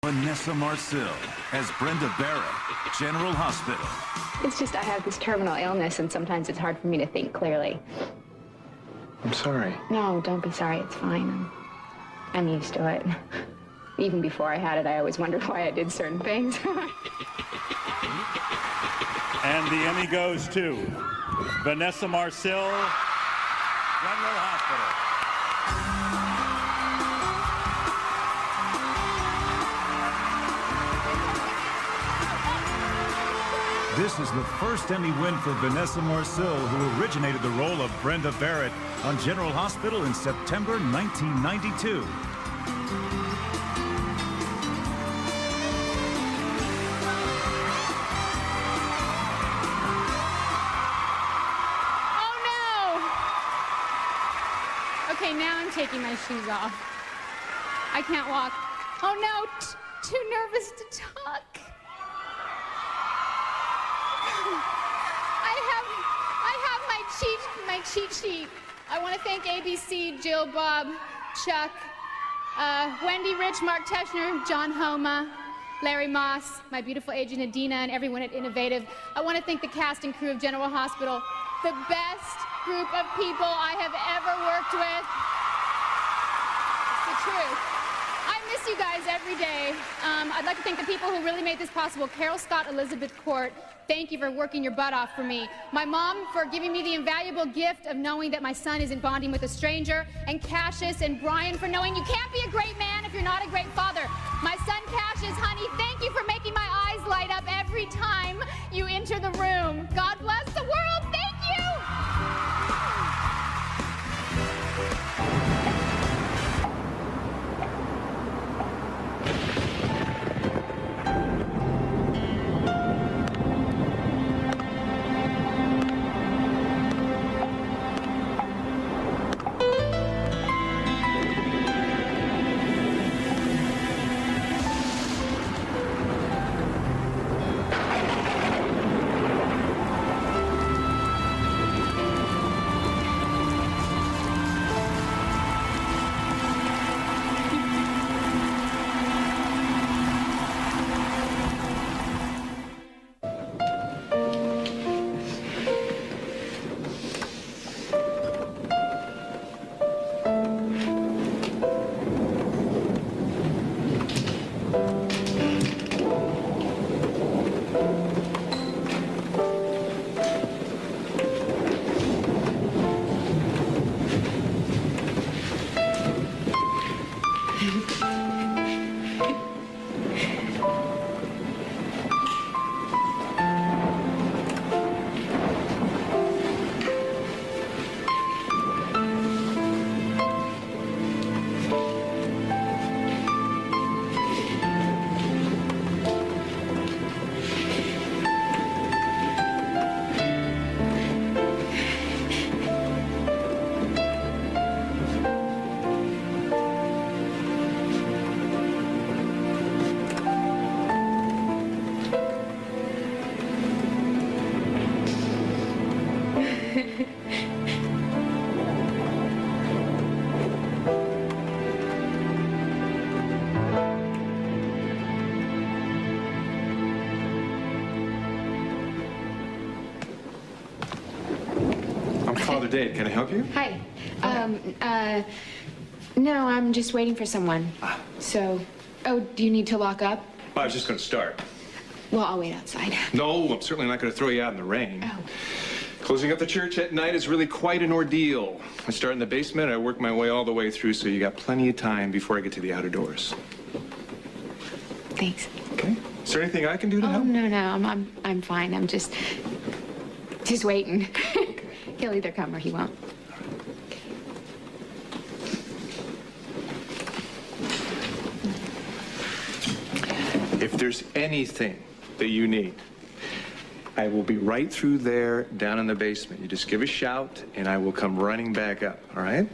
Vanessa Marcil as Brenda Barrett, General Hospital. It's just I have this terminal illness, and sometimes it's hard for me to think clearly. I'm sorry. No, don't be sorry. It's fine. I'm used to it. Even before I had it, I always wondered why I did certain things. And the Emmy goes to Vanessa Marcil, General Hospital. This is the first Emmy win for Vanessa Marcil, who originated the role of Brenda Barrett on General Hospital in September 1992. Oh no! Okay, now I'm taking my shoes off. I can't walk. Oh no, too nervous to talk. I have my cheat sheet. I want to thank ABC, Jill, Bob, Chuck, Wendy, Rich, Mark Teschner, John Homa, Larry Moss, my beautiful agent Adina, and everyone at Innovative. I want to thank the cast and crew of General Hospital, the best group of people I have ever worked with. It's the truth. I miss you guys every day. I'd like to thank the people who really made this possible. Carol Scott, Elizabeth Court, thank you for working your butt off for me. My mom for giving me the invaluable gift of knowing that my son isn't bonding with a stranger. And Cassius and Brian for knowing you can't be a great man if you're not a great father. My son Cassius, honey, thank you for making my eyes light up every time you enter the room. God bless the world. Thank you. Father Dave, can I help you? Hi. No, I'm just waiting for someone. So, oh, do you need to lock up? I was just going to start. Well, I'll wait outside. No, I'm certainly not going to throw you out in the rain. Oh. Closing up the church at night is really quite an ordeal. I start in the basement, I work my way all the way through, so you got plenty of time before I get to the outer doors. Thanks. Okay. Is there anything I can do to help? No, I'm fine. I'm just waiting. He'll either come or he won't. If there's anything that you need, I will be right through there down in the basement. You just give a shout, and I will come running back up, all right?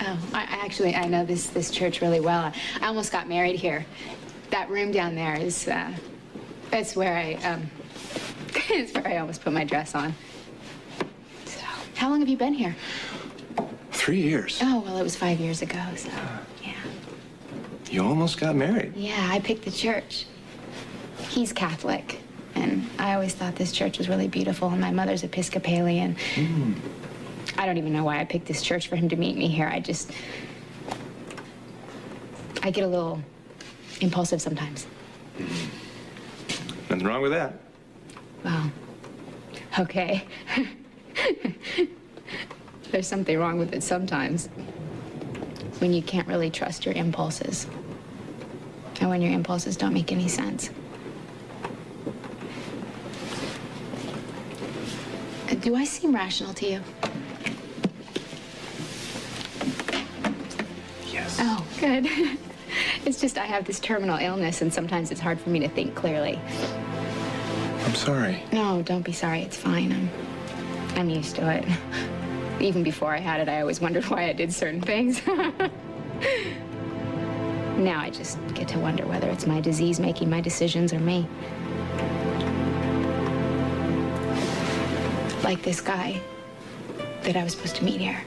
Oh, I know this church really well. I almost got married here. That room down there is, that's where it's where I almost put my dress on. So, how long have you been here? 3 years. Oh, well, it was 5 years ago, so, yeah. You almost got married. Yeah, I picked the church. He's Catholic, and I always thought this church was really beautiful, and my mother's Episcopalian. I don't even know why I picked this church for him to meet me here. I get a little impulsive sometimes. Nothing wrong with that. Well, okay. There's something wrong with it sometimes. When you can't really trust your impulses. And when your impulses don't make any sense. Do I seem rational to you? Yes. Oh, good. It's just I have this terminal illness, and sometimes it's hard for me to think clearly. I'm sorry. No, don't be sorry. It's fine. I'm used to it. Even before I had it, I always wondered why I did certain things. Now I just get to wonder whether it's my disease making my decisions or me. Like this guy that I was supposed to meet here.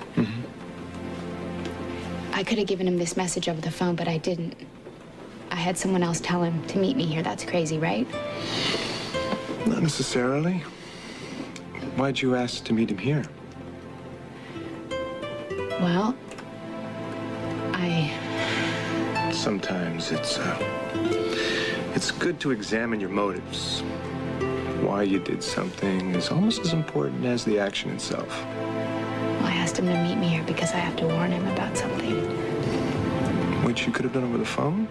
I could have given him this message over the phone, but I didn't. I had someone else tell him to meet me here. That's crazy, right? Not necessarily. Why'd you ask to meet him here? Well, Sometimes it's good to examine your motives. Why you did something is almost as important as the action itself. Well, I asked him to meet me here because I have to warn him about something. Which you could have done over the phone?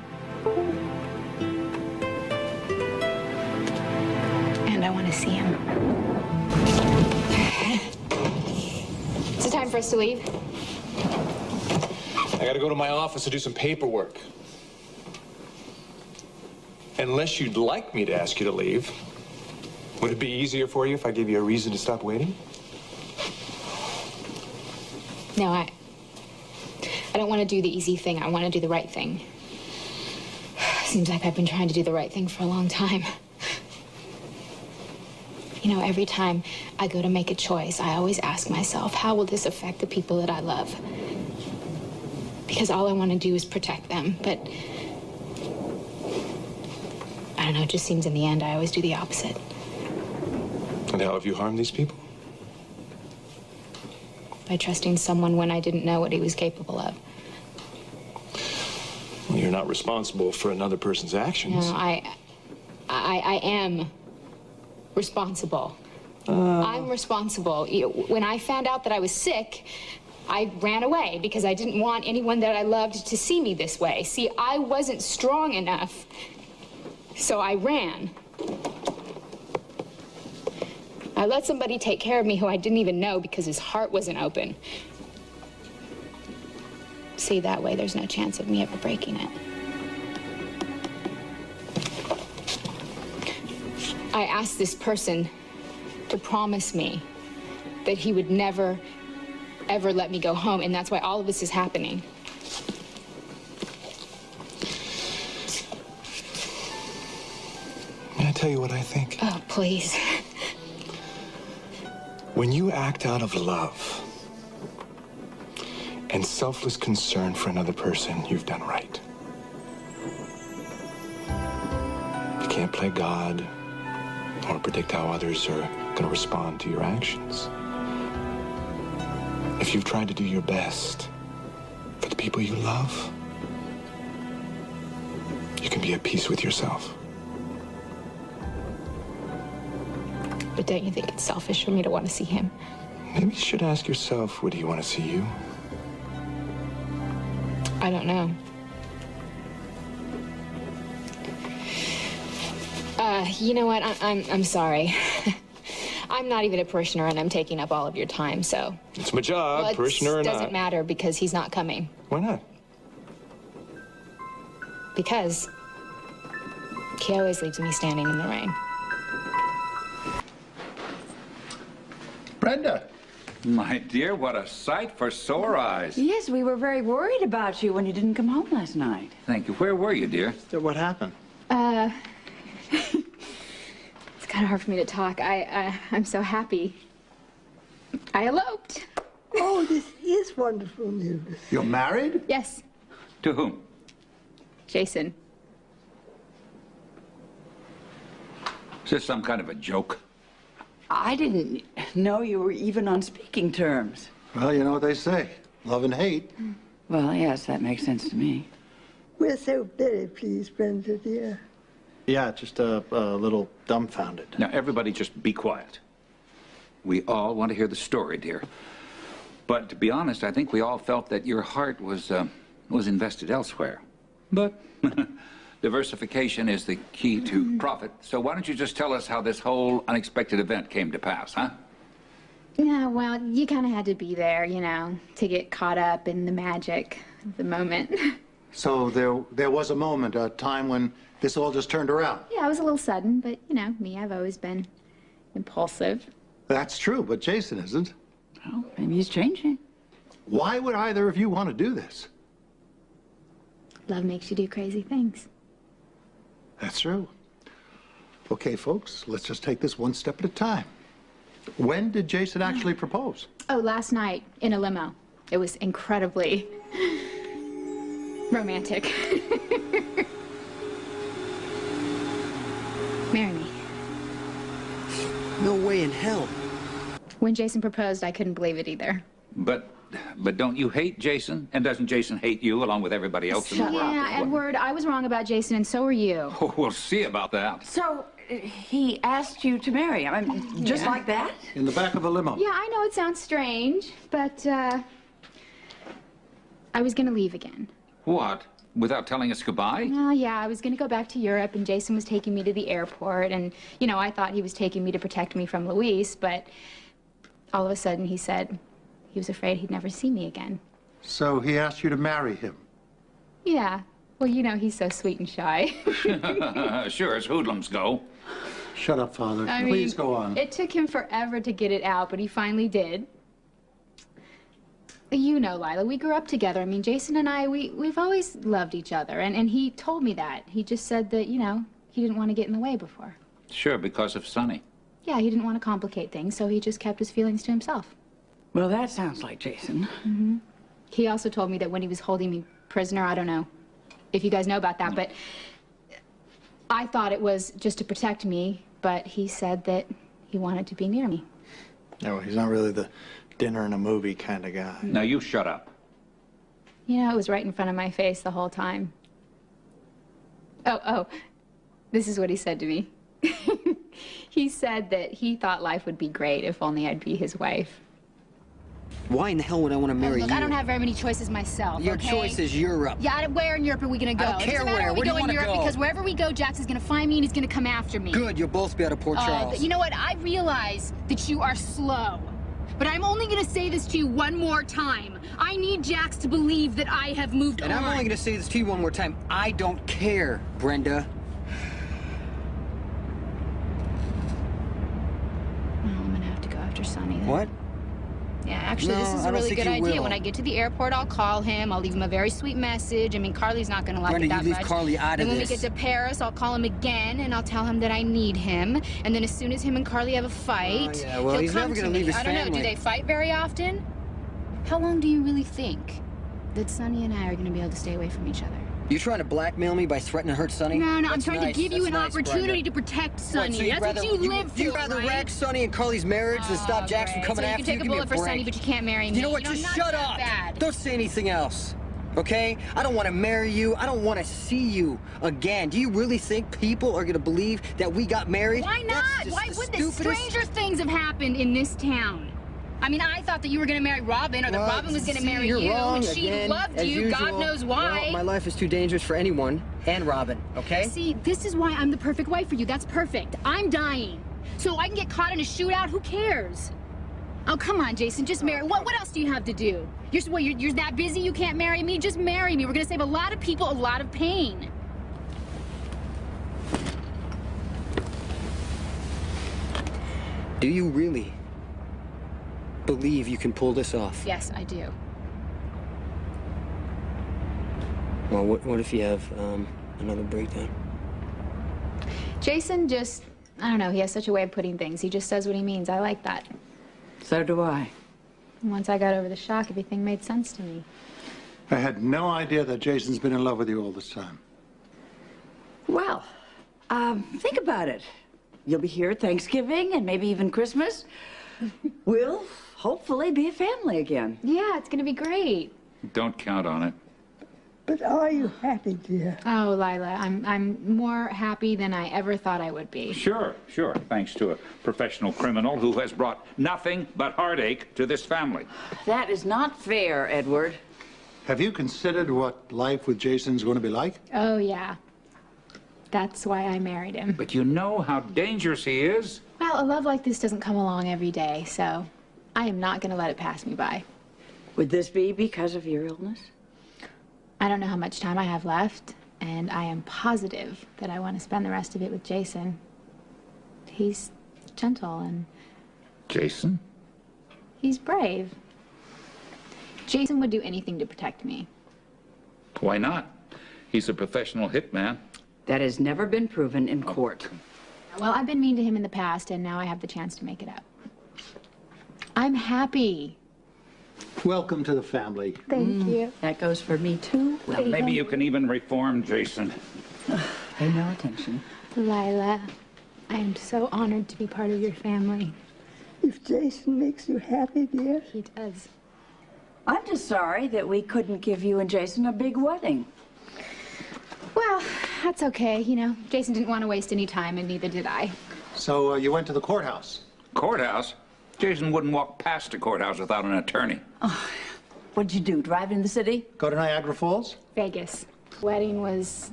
And I want to see him. Is it time for us to leave? I gotta go to my office to do some paperwork. Unless you'd like me to ask you to leave, would it be easier for you if I gave you a reason to stop waiting? No, I don't want to do the easy thing. I want to do the right thing. Seems like I've been trying to do the right thing for a long time. You know, every time I go to make a choice, I always ask myself, how will this affect the people that I love? Because all I want to do is protect them, but I don't know, it just seems in the end I always do the opposite. And how have you harmed these people? By trusting someone when I didn't know what he was capable of. Well, you're not responsible for another person's actions. No, I am responsible. I'm responsible. When I found out that I was sick, I ran away because I didn't want anyone that I loved to see me this way. See, I wasn't strong enough, so I ran. I let somebody take care of me who I didn't even know because his heart wasn't open. See, that way there's no chance of me ever breaking it. I asked this person to promise me that he would never, ever let me go home, and that's why all of this is happening. May I tell you what I think? Oh, please. When you act out of love and selfless concern for another person, you've done right. You can't play God or predict how others are going to respond to your actions. If you've tried to do your best for the people you love, you can be at peace with yourself. But don't you think it's selfish for me to want to see him? Maybe you should ask yourself, would he want to see you? I don't know. You know what? I'm sorry. I'm not even a parishioner, and I'm taking up all of your time, so... It's my job, well, parishioner or not. It doesn't matter because he's not coming. Why not? Because he always leaves me standing in the rain. Brenda. My dear, what a sight for sore eyes. Yes, we were very worried about you when you didn't come home last night. Thank you. Where were you, dear? So what happened? It's kind of hard for me to talk. I'm so happy. I eloped. Oh, this is wonderful news. You're married? Yes. To whom? Jason. Is this some kind of a joke? I didn't know you were even on speaking terms. Well, you know what they say, love and hate. Well, yes, that makes sense to me. We're so very pleased, Brenda, dear. Yeah, just a little dumbfounded. Now, everybody just be quiet. We all want to hear the story, dear. But to be honest, I think we all felt that your heart was invested elsewhere. But diversification is the key to profit. So why don't you just tell us how this whole unexpected event came to pass, huh? Yeah, well, you kind of had to be there, you know, to get caught up in the magic of the moment. So there was a moment, a time when this all just turned around. Yeah, it was a little sudden, but, you know, me, I've always been impulsive. That's true, but Jason isn't. Oh, maybe he's changing. Why would either of you want to do this? Love makes you do crazy things. That's true. Okay, folks, let's just take this one step at a time. When did Jason actually propose? Oh, last night in a limo. It was incredibly romantic. Marry me. No way in hell. When Jason proposed, I couldn't believe it either. But don't you hate Jason? And doesn't Jason hate you along with everybody else in the world? Yeah, Edward, I was wrong about Jason, and so are you. Oh, we'll see about that. So, he asked you to marry him, I mean, just like that? In the back of a limo. Yeah, I know it sounds strange, but, I was gonna leave again. What? Without telling us goodbye? Oh, yeah, I was gonna go back to Europe, and Jason was taking me to the airport, and, you know, I thought he was taking me to protect me from Luis, but all of a sudden he said he was afraid he'd never see me again. So he asked you to marry him? Yeah. Well, you know, he's so sweet and shy. Sure, as hoodlums go. Shut up, Father. Please go on. It took him forever to get it out, but he finally did. You know, Lila, we grew up together. I mean, Jason and I, we've always loved each other, and he told me that. He just said that, you know, he didn't want to get in the way before. Sure, because of Sonny. Yeah, he didn't want to complicate things, so he just kept his feelings to himself. Well, that sounds like Jason. Mm-hmm. He also told me that when he was holding me prisoner, I don't know if you guys know about that, but I thought it was just to protect me, but he said that he wanted to be near me. No, he's not really the dinner and a movie kind of guy. Now you shut up. You know, it was right in front of my face the whole time. Oh, this is what he said to me. He said that he thought life would be great if only I'd be his wife. Why in the hell would I want to marry Look, you? I don't have very many choices myself, Your okay? choice is Europe. Yeah, where in Europe are we gonna go? I don't care it doesn't matter where. we Where do go you in wanna Europe go? because wherever we go, Jax is gonna find me and he's gonna come after me. Good, you'll both be out of Port Charles. You know what? I realize that you are slow. But I'm only gonna say this to you one more time. I need Jax to believe that I have moved on. And I'm only going to say this to you one more time. I don't care, Brenda. Oh, I'm gonna have to go after Sonny then. What? Yeah, actually, No, this is I a don't really think good you idea. will. When I get to the airport, I'll call him. I'll leave him a very sweet message. I mean, Carly's not gonna like Brenda, it that you leave much. Carly out of Then when this. we get to Paris, I'll call him again, and I'll tell him that I need him. And then as soon as him and Carly have a fight, Oh, yeah, well, he'll he's come never to gonna me. leave his I don't know, family. do they fight very often? How long do you really think that Sonny and I are gonna be able to stay away from each other? You trying to blackmail me by threatening to hurt Sonny? No, I'm That's trying nice. to give you That's an nice, opportunity Brenda. to protect Sonny. What, so you'd That's rather, what you live for, You'd rather right? wreck Sonny and Carly's marriage than stop Jax from Great. coming So after you can take Give a me bullet for break. Sonny, but you can't marry me. You know what? Not Just that shut up. bad. Don't say anything else. Okay? I don't want to marry you. I don't want to see you again. Do you really think people are going to believe that we got married? Why not? That's just Why the would the stupidest- stranger things have happened in this town? I mean, I thought that you were going to marry Robin, or that Well, Robin was going to see, marry you're you, wrong and she again, loved as you. God usual. knows why. Well, my life is too dangerous for anyone, and Robin, okay? See, this is why I'm the perfect wife for you. That's perfect. I'm dying. So I can get caught in a shootout? Who cares? Oh, come on, Jason, just marry. What else do you have to do? You're that busy you can't marry me? Just marry me. We're going to save a lot of people a lot of pain. Do you really believe you can pull this off? Yes, I do. Well, what if you have another breakdown? Jason just, I don't know, he has such a way of putting things. He just says what he means. I like that. So do I. Once I got over the shock, everything made sense to me. I had no idea that Jason's been in love with you all this time. Well, think about it. You'll be here at Thanksgiving and maybe even Christmas. We'll hopefully be a family again. Yeah, it's gonna be great. Don't count on it. But are you happy, dear? Oh, Lila, I'm more happy than I ever thought I would be. Sure, sure. Thanks to a professional criminal who has brought nothing but heartache to this family. That is not fair, Edward. Have you considered what life with Jason's going to be like? Oh, yeah. That's why I married him. But you know how dangerous he is. Well, a love like this doesn't come along every day, so I am not gonna let it pass me by. Would this be because of your illness? I don't know how much time I have left, and I am positive that I want to spend the rest of it with Jason. He's gentle and Jason? he's brave. Jason would do anything to protect me. Why not? He's a professional hitman. That has never been proven in court. Well, I've been mean to him in the past, and now I have the chance to make it up. I'm happy. Welcome to the family. Thank you. That goes for me, too. Well, maybe you can even reform Jason. Pay no attention. Lila, I am so honored to be part of your family. If Jason makes you happy, dear. He does. I'm just sorry that we couldn't give you and Jason a big wedding. Well, that's okay. You know, Jason didn't want to waste any time, and neither did I. So you went to the courthouse? Courthouse? Jason wouldn't walk past a courthouse without an attorney. Oh, what'd you do, drive in the city? Go to Niagara Falls? Vegas. Wedding was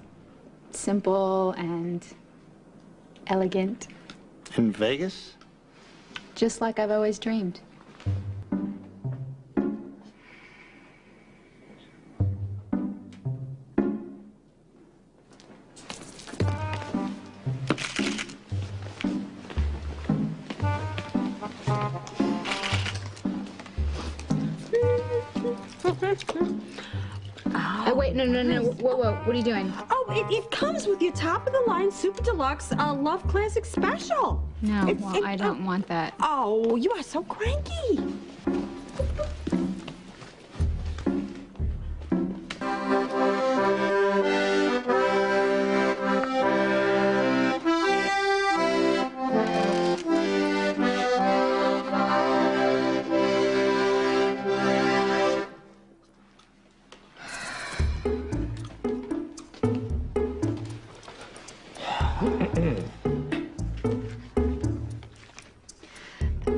simple and elegant, In Vegas? just like I've always dreamed. Wait, no. Whoa. What are you doing? Oh, it comes with your top-of-the-line Super Deluxe Love Classic Special. No, I don't want that. Oh, you are so cranky.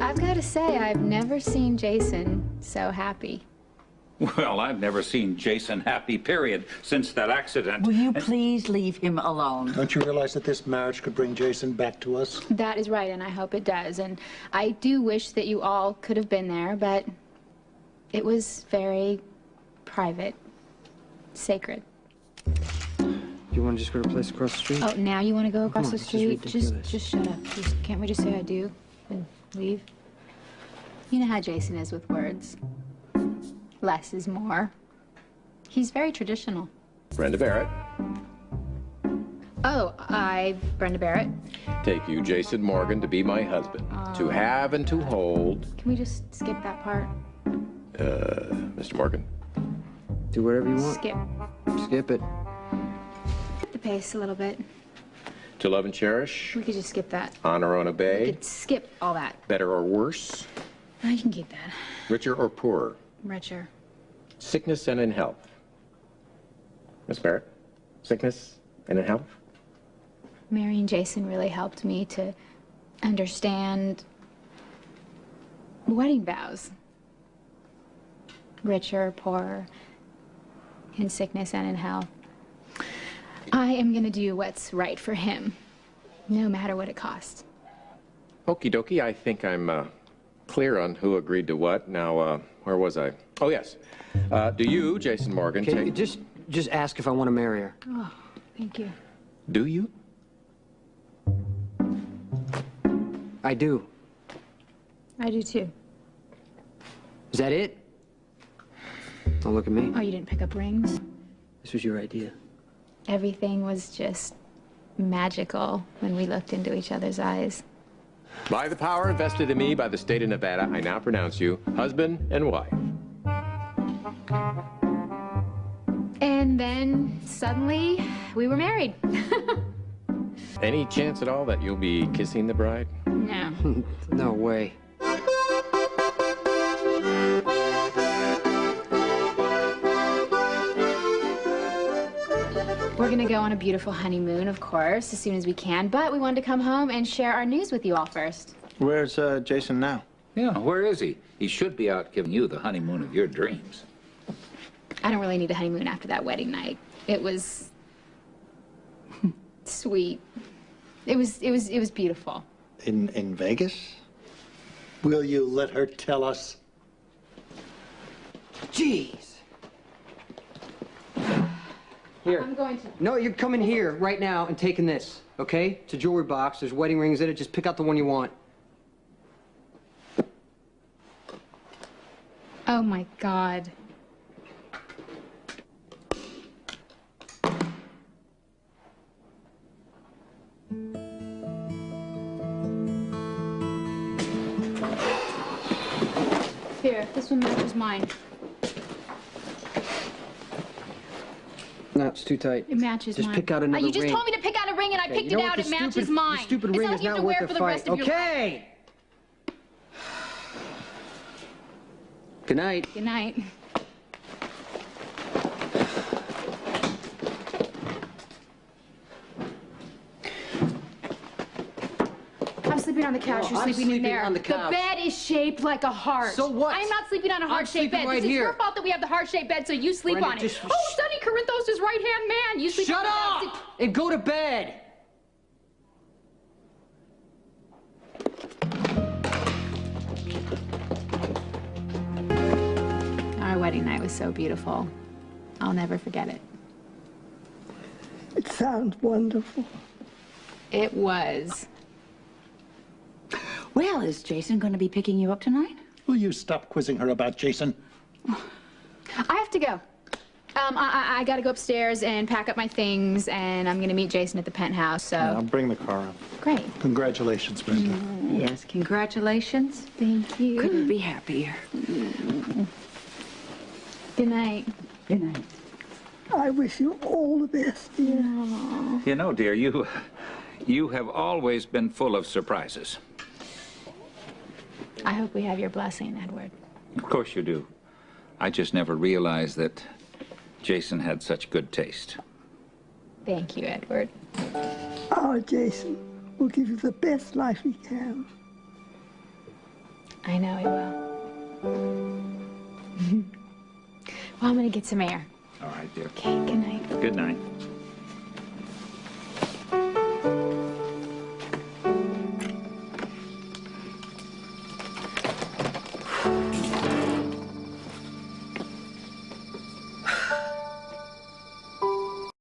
I've got to say, I've never seen Jason so happy. Well, I've never seen Jason happy, period, since that accident. Will you please leave him alone? Don't you realize that this marriage could bring Jason back to us? That is right, and I hope it does. And I do wish that you all could have been there, but it was very private, sacred. You want to just go to a place across the street? Oh, now you want to go across Come on, the this is street? ridiculous. Just shut up. Can't we just say I do and leave? You know how Jason is with words. Less is more. He's very traditional. Brenda Barrett. Oh, Brenda Barrett. Take you, Jason Morgan, to be my husband. To have and to hold. Can we just skip that part? Mr. Morgan. Do whatever you want. Skip. Skip it. The pace a little bit. To love and cherish. We could just skip that. Honor or We obey. could skip all that. Better or worse. No, you can keep that. Richer or poorer. Richer. Sickness and in health. Miss Barrett. Sickness and in health. Marrying Jason really helped me to understand wedding vows. Richer, poorer, in sickness and in health. I am gonna do what's right for him, no matter what it costs. Okie dokie, I think I'm clear on who agreed to what. Now, where was I? Oh, yes. Do you, Jason Morgan, Okay, just ask if I want to marry her. Oh, thank you. Do you? I do. I do too. Is that it? Don't look at me. Oh, you didn't pick up rings? This was your idea. Everything was just magical when we looked into each other's eyes. By the power vested in me by the state of Nevada, I now pronounce you husband and wife. And then suddenly we were married. Any chance at all that you'll be kissing the bride? No. No way. We're gonna go on a beautiful honeymoon, of course, as soon as we can, but we wanted to come home and share our news with you all first. Where's Jason now? Yeah, where is he? He should be out giving you the honeymoon of your dreams. I don't really need a honeymoon after that wedding night. It was sweet. It was beautiful. In Vegas? Will you let her tell us? Jeez. Here. I'm going to. No, you're coming here right now and taking this, okay? It's a jewelry box. There's wedding rings in it. Just pick out the one you want. Oh my God. Here, this one matches mine. No, it's too tight. It matches Just mine. pick out another You just ring. told me to pick out a ring and I picked it out. It matches mine. The stupid It's ring not is like you have not to wear worth it for the the rest fight. of your life. Okay. Good night. Good night. I'm sleeping on the couch. No, You're I'm sleeping in sleeping there. on the couch. The bed is shaped like a heart. So what? I'm not sleeping on a heart-shaped sleeping bed. right This is here. your fault that we have the heart-shaped bed, so you sleep Brenda, on it. just- Oh, Sonny Corinthos is right-hand man. You sleep Shut on the up and go to bed. Our wedding night was so beautiful. I'll never forget it. It sounds wonderful. It was. Well, is Jason going to be picking you up tonight? Will you stop quizzing her about Jason? I have to go. I gotta go upstairs and pack up my things, and I'm gonna meet Jason at the penthouse, so. I'll bring the car up. Great. Congratulations, Brenda. Yes, congratulations. Thank you. Couldn't be happier. Good night. Good night. I wish you all the best, dear. You know, dear, you have always been full of surprises. I hope we have your blessing, Edward. Of course you do. I just never realized that Jason had such good taste. Thank you, Edward. Our Jason will give you the best life he can. I know he will. Well, I'm gonna get some air. All right, dear. Okay, good night. Good night.